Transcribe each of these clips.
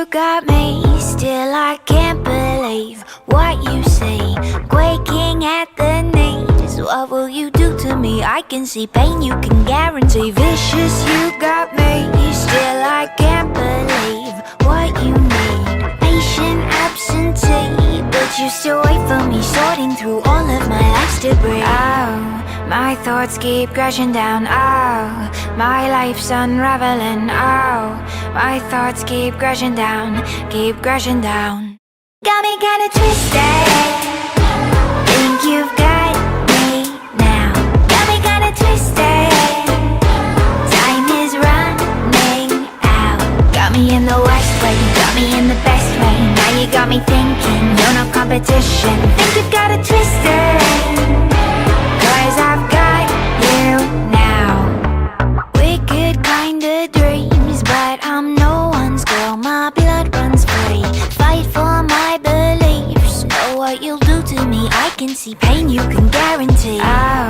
you got me, still I can't believe what you say. Quaking at the knees, what will you do to me? I can see pain, you can guarantee. Vicious, you got me, still I can't believe what you need. Patient absentee, but you still wait for me, sorting through all of my life's debris. Oh, my thoughts keep crashing down. Oh, my life's unraveling. Oh, my thoughts keep crashing down, keep crashing down. Got me kinda twisted. Think you've got me now. Got me kinda twisted. Time is running out. Got me in the worst way, you got me in the best way. Now you got me thinking you're no competition. Think you've got it twisted, 'cause I've got you now. Wicked kinda dreams, but I'm no one's girl. My blood runs free, fight for my beliefs. Know what you'll do to me, I can see pain, you can guarantee. Oh,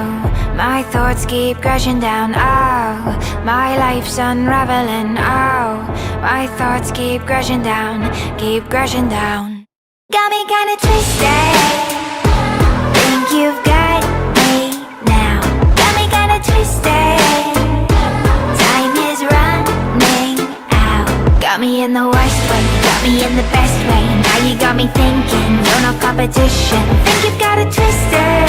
my thoughts keep crashing down. Oh, my life's unraveling. Oh, my thoughts keep crashing down, keep crashing down. Got me kinda twisted. Think you've got me now. Got me kinda twisted. Time is running out. Got me in the worst way, got me in the best way. Now you got me thinking you're no competition. Think you've got it twisted,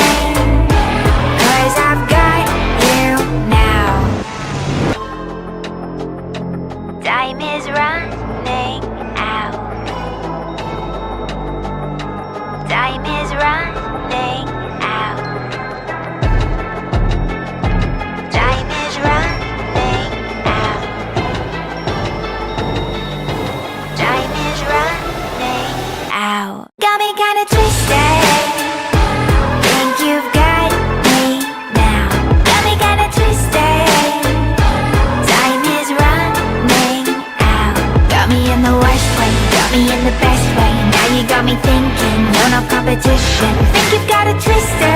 'cause I've got you now. Time is running out. Time is running out. Time is running out. Time is running out. Got me kinda twisted. Think you've got me now. Got me kinda twisted. Time is running out. Got me in the worst way, got me in the best way. Now you got me thinking you're no competition. Think you've got it twisted.